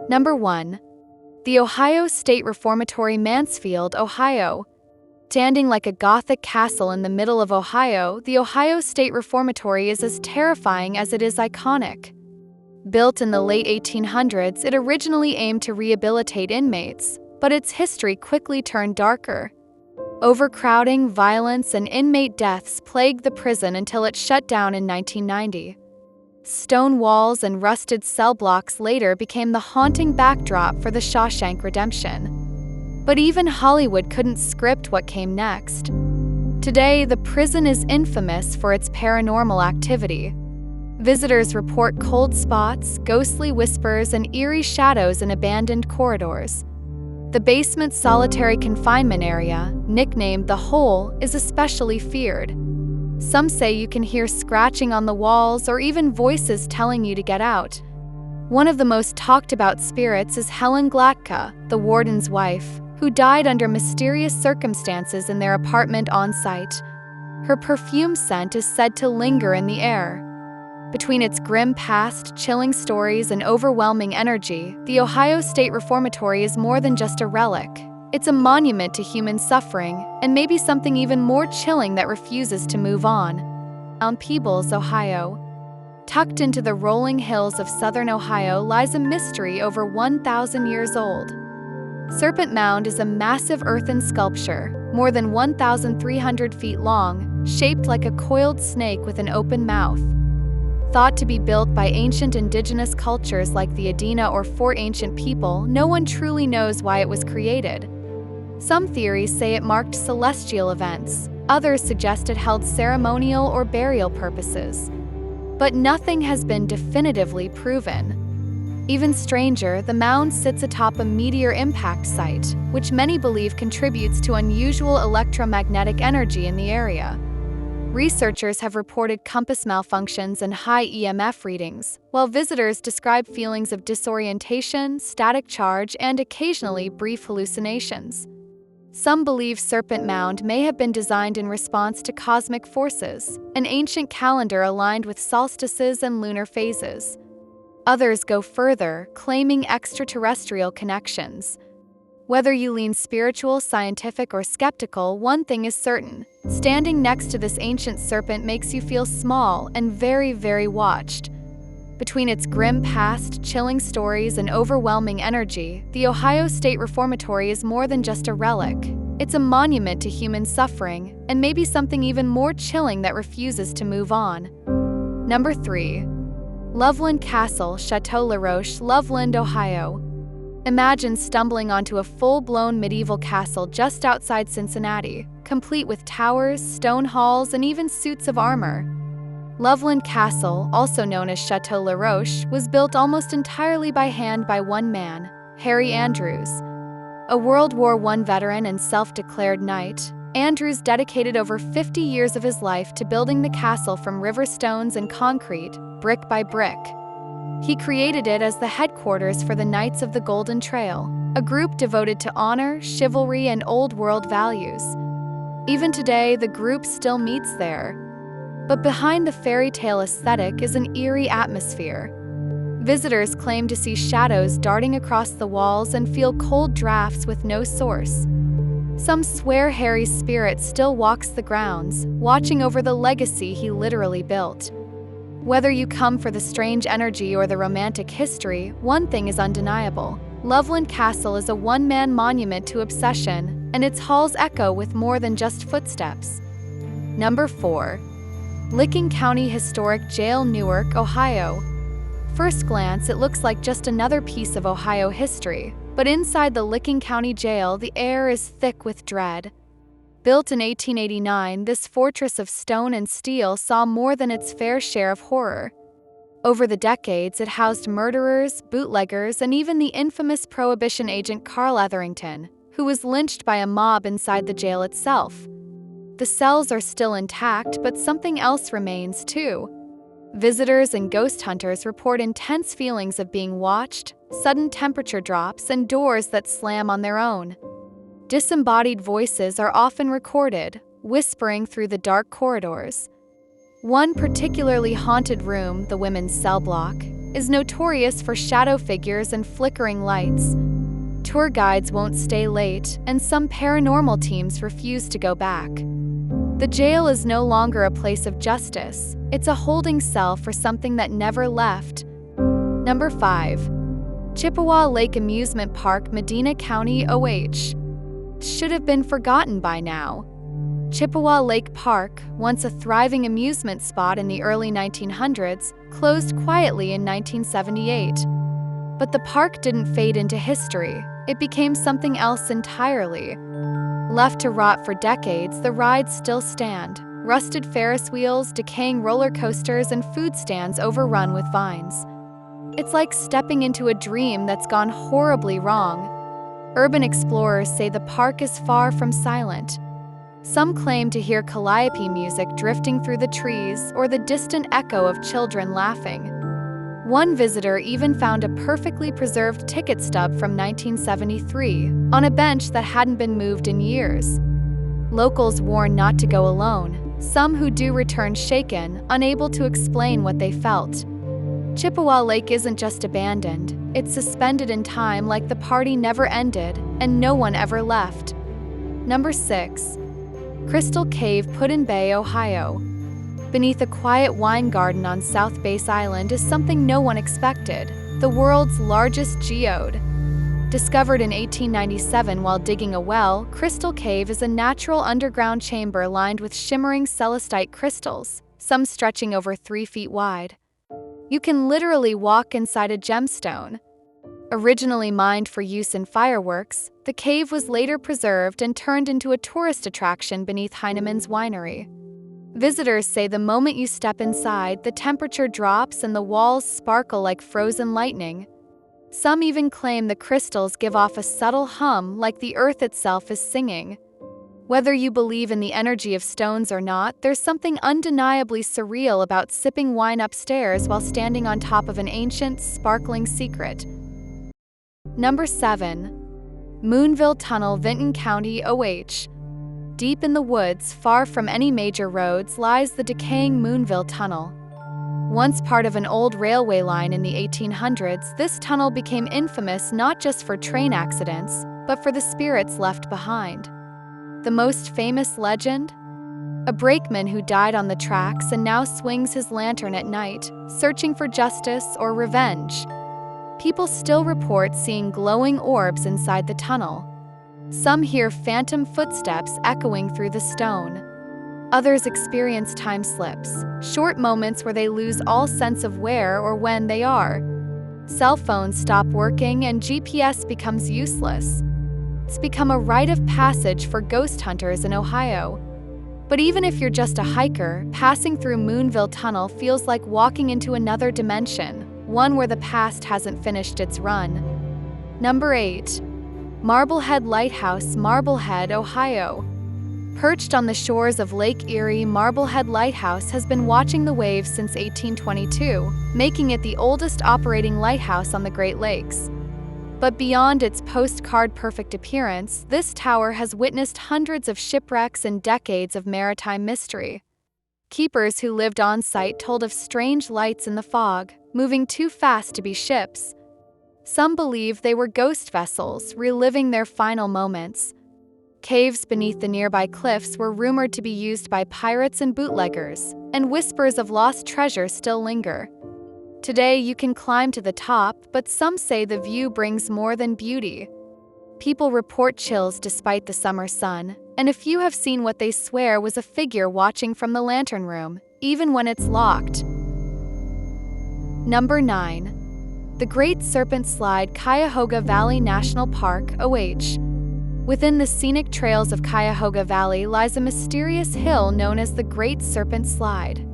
Number 1. The Ohio State Reformatory, Mansfield, Ohio. Standing like a Gothic castle in the middle of Ohio, the Ohio State Reformatory is as terrifying as it is iconic. Built in the late 1800s, it originally aimed to rehabilitate inmates, but its history quickly turned darker. Overcrowding, violence, and inmate deaths plagued the prison until it shut down in 1990. Stone walls and rusted cell blocks later became the haunting backdrop for The Shawshank Redemption. But even Hollywood couldn't script what came next. Today, the prison is infamous for its paranormal activity. Visitors report cold spots, ghostly whispers, and eerie shadows in abandoned corridors. The basement's solitary confinement area, nicknamed the Hole, is especially feared. Some say you can hear scratching on the walls or even voices telling you to get out. One of the most talked about spirits is Helen Glatka, the warden's wife, who died under mysterious circumstances in their apartment on site. Her perfume scent is said to linger in the air. Between its grim past, chilling stories, and overwhelming energy, the Ohio State Reformatory is more than just a relic. It's a monument to human suffering, and maybe something even more chilling that refuses to move on. Mount Peebles, Ohio. Tucked into the rolling hills of southern Ohio lies a mystery over 1,000 years old. Serpent Mound is a massive earthen sculpture, more than 1,300 feet long, shaped like a coiled snake with an open mouth. Thought to be built by ancient indigenous cultures like the Adena or Four Ancient People, no one truly knows why it was created. Some theories say it marked celestial events, others suggest it held ceremonial or burial purposes. But nothing has been definitively proven. Even stranger, the mound sits atop a meteor impact site, which many believe contributes to unusual electromagnetic energy in the area. Researchers have reported compass malfunctions and high EMF readings, while visitors describe feelings of disorientation, static charge, and occasionally brief hallucinations. Some believe Serpent Mound may have been designed in response to cosmic forces, an ancient calendar aligned with solstices and lunar phases. Others go further, claiming extraterrestrial connections. Whether you lean spiritual, scientific, or skeptical, one thing is certain. Standing next to this ancient serpent makes you feel small and very, very watched. Between its grim past, chilling stories, and overwhelming energy, the Ohio State Reformatory is more than just a relic. It's a monument to human suffering, and maybe something even more chilling that refuses to move on. Number 3. Loveland Castle, Chateau Laroche, Loveland, Ohio. Imagine stumbling onto a full-blown medieval castle just outside Cincinnati, complete with towers, stone halls, and even suits of armor. Loveland Castle, also known as Chateau Laroche, was built almost entirely by hand by one man, Harry Andrews. A World War I veteran and self-declared knight, Andrews dedicated over 50 years of his life to building the castle from river stones and concrete, brick by brick. He created it as the headquarters for the Knights of the Golden Trail, a group devoted to honor, chivalry, and old-world values. Even today, the group still meets there. But behind the fairy tale aesthetic is an eerie atmosphere. Visitors claim to see shadows darting across the walls and feel cold drafts with no source. Some swear Harry's spirit still walks the grounds, watching over the legacy he literally built. Whether you come for the strange energy or the romantic history, one thing is undeniable. Loveland Castle is a one-man monument to obsession, and its halls echo with more than just footsteps. Number 4. Licking County Historic Jail, Newark, Ohio. First glance, it looks like just another piece of Ohio history, but inside the Licking County Jail, the air is thick with dread. Built in 1889, this fortress of stone and steel saw more than its fair share of horror. Over the decades, it housed murderers, bootleggers, and even the infamous Prohibition agent Carl Etherington, who was lynched by a mob inside the jail itself. The cells are still intact, but something else remains too. Visitors and ghost hunters report intense feelings of being watched, sudden temperature drops, and doors that slam on their own. Disembodied voices are often recorded, whispering through the dark corridors. One particularly haunted room, the women's cell block, is notorious for shadow figures and flickering lights. Tour guides won't stay late, and some paranormal teams refuse to go back. The jail is no longer a place of justice, it's a holding cell for something that never left. Number 5. Chippewa Lake Amusement Park, Medina County, OH. Should have been forgotten by now. Chippewa Lake Park, once a thriving amusement spot in the early 1900s, closed quietly in 1978. But the park didn't fade into history, it became something else entirely. Left to rot for decades, the rides still stand. Rusted Ferris wheels, decaying roller coasters, and food stands overrun with vines. It's like stepping into a dream that's gone horribly wrong. Urban explorers say the park is far from silent. Some claim to hear calliope music drifting through the trees or the distant echo of children laughing. One visitor even found a perfectly preserved ticket stub from 1973 on a bench that hadn't been moved in years. Locals warn not to go alone. Some who do return shaken, unable to explain what they felt. Chippewa Lake isn't just abandoned, it's suspended in time like the party never ended and no one ever left. Number 6. Crystal Cave, Put-in-Bay, Ohio. Beneath a quiet wine garden on South Base Island is something no one expected: the world's largest geode. Discovered in 1897 while digging a well, Crystal Cave is a natural underground chamber lined with shimmering celestite crystals, some stretching over 3 feet wide. You can literally walk inside a gemstone. Originally mined for use in fireworks, the cave was later preserved and turned into a tourist attraction beneath Heinemann's winery. Visitors say the moment you step inside, the temperature drops and the walls sparkle like frozen lightning. Some even claim the crystals give off a subtle hum like the earth itself is singing. Whether you believe in the energy of stones or not, there's something undeniably surreal about sipping wine upstairs while standing on top of an ancient, sparkling secret. Number 7. Moonville Tunnel, Vinton County, OH. Deep in the woods, far from any major roads, lies the decaying Moonville Tunnel. Once part of an old railway line in the 1800s, this tunnel became infamous not just for train accidents, but for the spirits left behind. The most famous legend? A brakeman who died on the tracks and now swings his lantern at night, searching for justice or revenge. People still report seeing glowing orbs inside the tunnel. Some hear phantom footsteps echoing through the stone. Others experience time slips, short moments where they lose all sense of where or when they are. Cell phones stop working and GPS becomes useless. It's become a rite of passage for ghost hunters in Ohio. But even if you're just a hiker, passing through Moonville Tunnel feels like walking into another dimension, one where the past hasn't finished its run. Number 8. Marblehead Lighthouse, Marblehead, Ohio. Perched on the shores of Lake Erie, Marblehead Lighthouse has been watching the waves since 1822, making it the oldest operating lighthouse on the Great Lakes. But beyond its postcard-perfect appearance, this tower has witnessed hundreds of shipwrecks and decades of maritime mystery. Keepers who lived on site told of strange lights in the fog, moving too fast to be ships. Some believe they were ghost vessels, reliving their final moments. Caves beneath the nearby cliffs were rumored to be used by pirates and bootleggers, and whispers of lost treasure still linger. Today, you can climb to the top, but some say the view brings more than beauty. People report chills despite the summer sun, and a few have seen what they swear was a figure watching from the lantern room, even when it's locked. Number 9. The Great Serpent Slide, Cuyahoga Valley National Park, OH. Within the scenic trails of Cuyahoga Valley lies a mysterious hill known as the Great Serpent Slide.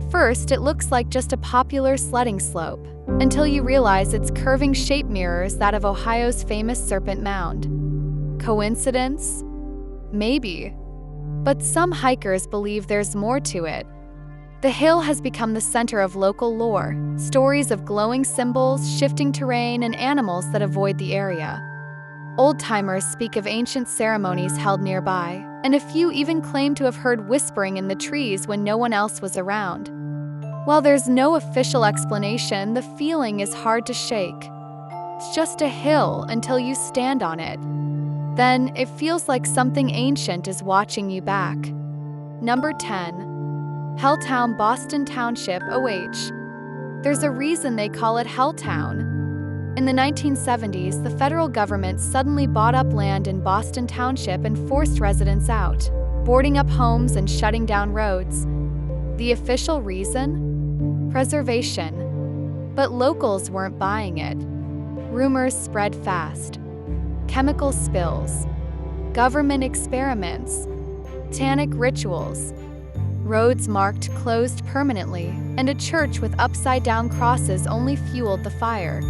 First, it looks like just a popular sledding slope, until you realize its curving shape mirrors that of Ohio's famous Serpent Mound. Coincidence? Maybe. But some hikers believe there's more to it. The hill has become the center of local lore, stories of glowing symbols, shifting terrain, and animals that avoid the area. Old-timers speak of ancient ceremonies held nearby, and a few even claim to have heard whispering in the trees when no one else was around. While there's no official explanation, the feeling is hard to shake. It's just a hill until you stand on it. Then it feels like something ancient is watching you back. Number 10. Helltown, Boston Township, OH. There's a reason they call it Helltown. In the 1970s, the federal government suddenly bought up land in Boston Township and forced residents out, boarding up homes and shutting down roads. The official reason? Preservation. But locals weren't buying it. Rumors spread fast. Chemical spills, government experiments, satanic rituals, roads marked closed permanently, and a church with upside-down crosses only fueled the fire.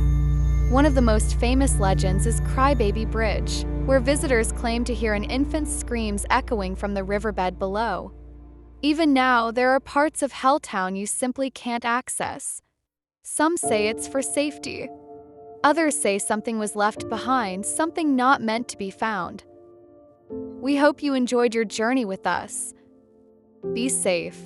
One of the most famous legends is Crybaby Bridge, where visitors claim to hear an infant's screams echoing from the riverbed below. Even now, there are parts of Helltown you simply can't access. Some say it's for safety. Others say something was left behind, something not meant to be found. We hope you enjoyed your journey with us. Be safe.